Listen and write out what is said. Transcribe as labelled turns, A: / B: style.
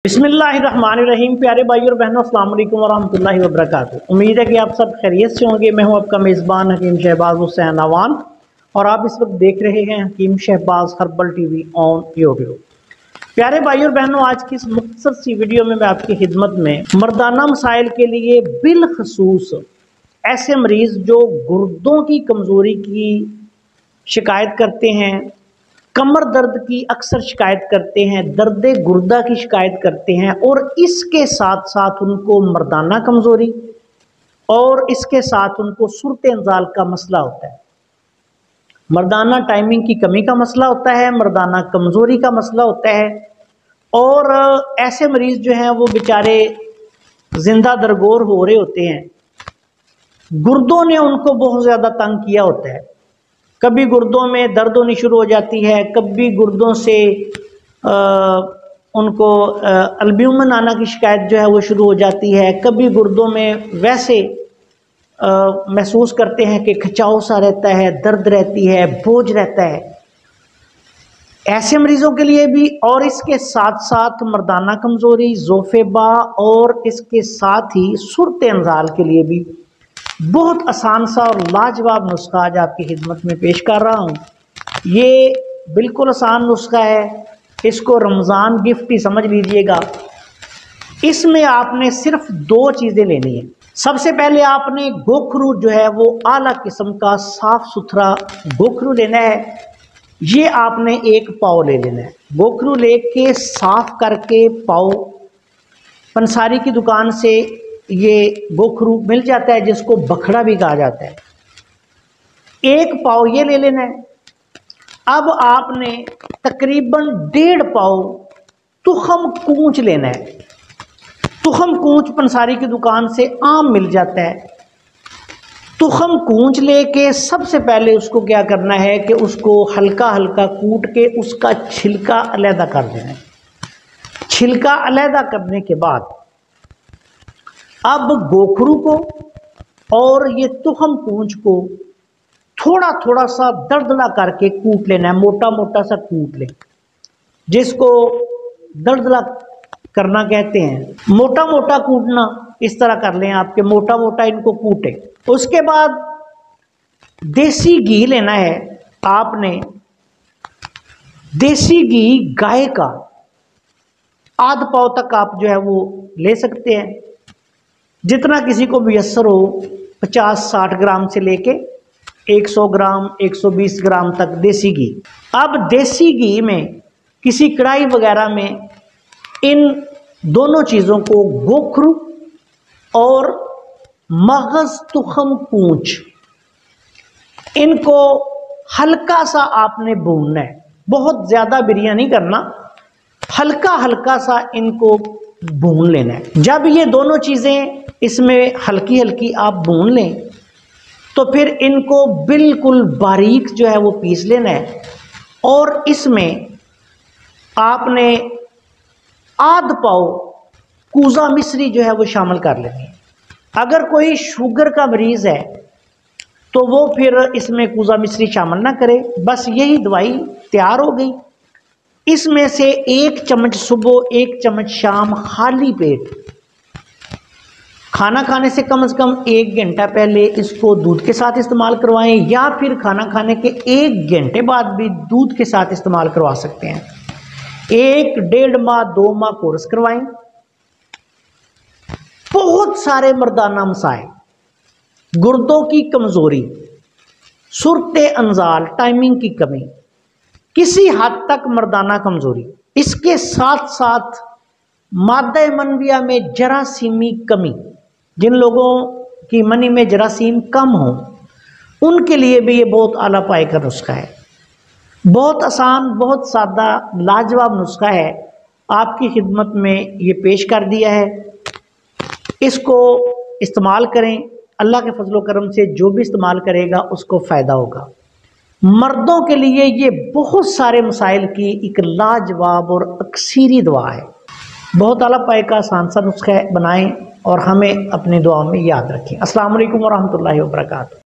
A: बिस्मिल्लाहिर्रहमानिर्रहीम। प्यारे भाई और बहनों, अस्सलाम वालेकुम वरहमतुल्लाहि वबरकातुहू। उम्मीद है कि आप सब खैरियत से होंगे। मैं हूं आपका मेज़बान हकीम शहबाज हुसैन अवान और आप इस वक्त देख रहे हैं Hakim Shahbaz herbal TV on YouTube. प्यारे भाई और बहनों, आज की इस मुख्तसर सी वीडियो में मैं आपकी खिदमत में मर्दाना मसाइल के लिए बिलखसूस ऐसे मरीज जो गुर्दों की कमज़ोरी की शिकायत करते हैं, कमर दर्द की अक्सर शिकायत करते हैं, दर्द गुर्दा की शिकायत करते हैं और इसके साथ साथ उनको मर्दाना कमज़ोरी और इसके साथ उनको सूरत-ए-इंज़ाल का मसला होता है, मर्दाना टाइमिंग की कमी का मसला होता है, मर्दाना कमज़ोरी का मसला होता है। और ऐसे मरीज़ जो हैं वो बेचारे जिंदा दरगोर हो रहे होते हैं, गुर्दों ने उनको बहुत ज़्यादा तंग किया होता है। कभी गुर्दों में दर्द होनी शुरू हो जाती है, कभी गुर्दों से उनको अल्ब्यूमिन आना की शिकायत जो है वो शुरू हो जाती है, कभी गुर्दों में वैसे महसूस करते हैं कि खिंचाव सा रहता है, दर्द रहती है, बोझ रहता है। ऐसे मरीजों के लिए भी और इसके साथ साथ मर्दाना कमज़ोरी, ज़ोफ़ेबा और इसके साथ ही सूरत-ए-इंज़ाल के लिए भी बहुत आसान सा और लाजवाब नुस्खा आज आपकी खिदमत में पेश कर रहा हूँ। ये बिल्कुल आसान नुस्खा है, इसको रमज़ान गिफ्ट ही समझ लीजिएगा। इसमें आपने सिर्फ दो चीज़ें लेनी है। सबसे पहले आपने गोखरू जो है वो आला किस्म का साफ सुथरा गोखरू लेना है। ये आपने एक पाव ले लेना है। गोखरू लेके साफ करके पाव, पंसारी की दुकान से ये गोखरू मिल जाता है जिसको बखड़ा भी कहा जाता है। एक पाव ये ले लेना है। अब आपने तकरीबन 1.5 पाव तुखम कूंच लेना है। तुखम कूंच पंसारी की दुकान से आम मिल जाता है। तुखम कूंच लेके सबसे पहले उसको क्या करना है कि उसको हल्का हल्का कूट के उसका छिलका अलहदा कर देना है। छिलका अलहदा करने के बाद अब गोखरू को और ये तुखम कूंच को थोड़ा थोड़ा सा दरदरा करके कूट लेना है, मोटा मोटा सा कूट लें, जिसको दरदरा करना कहते हैं। मोटा मोटा कूटना इस तरह कर लें आपके, मोटा मोटा इनको कूटें। उसके बाद देसी घी लेना है आपने। देसी घी गाय का आध पाव तक आप जो है वो ले सकते हैं, जितना किसी को मुयस्सर हो। 50-60 ग्राम से लेके 100 ग्राम 120 ग्राम तक देसी घी। अब देसी घी में किसी कढ़ाई वगैरह में इन दोनों चीज़ों को, गोखरू और मगज तुखम कूंच, इनको हल्का सा आपने भूनना है। बहुत ज़्यादा बिरयानी करना, हल्का हल्का सा इनको भून लेना है। जब ये दोनों चीज़ें इसमें हल्की हल्की आप भून लें तो फिर इनको बिल्कुल बारीक जो है वो पीस लेना है। और इसमें आपने आध पाव कूजा मिश्री जो है वो शामिल कर लेनी है। अगर कोई शुगर का मरीज़ है तो वो फिर इसमें कूजा मिश्री शामिल ना करे, बस यही दवाई तैयार हो गई। इसमें से 1 चम्मच सुबह 1 चम्मच शाम खाली पेट, खाना खाने से कम 1 घंटा पहले इसको दूध के साथ इस्तेमाल करवाएं, या फिर खाना खाने के 1 घंटे बाद भी दूध के साथ इस्तेमाल करवा सकते हैं। 1-1.5 माह 2 माह कोर्स करवाएं। बहुत सारे मर्दाना मसाइल, गुर्दों की कमजोरी, सूरत-ए-इंज़ाल, टाइमिंग की कमी, किसी हद तक मर्दाना कमजोरी, इसके साथ साथ मादा मनविया में जरासीमी कमी, जिन लोगों की मनी में जरासीम कम हो उनके लिए भी ये बहुत आला पाए का नुस्खा है। बहुत आसान, बहुत सादा, लाजवाब नुस्खा है, आपकी खिदमत में ये पेश कर दिया है। इसको इस्तेमाल करें। अल्लाह के फजलो करम से जो भी इस्तेमाल करेगा उसको फ़ायदा होगा। मर्दों के लिए ये बहुत सारे मसाइल की एक लाजवाब और अक्सीरी दवा है। बहुत आला पाए का आसान सा नुस्खा है, बनाएं और हमें अपनी दुआ में याद रखें। अस्सलाम वालेकुम वरहमतुल्लाहि वबरकातुहू।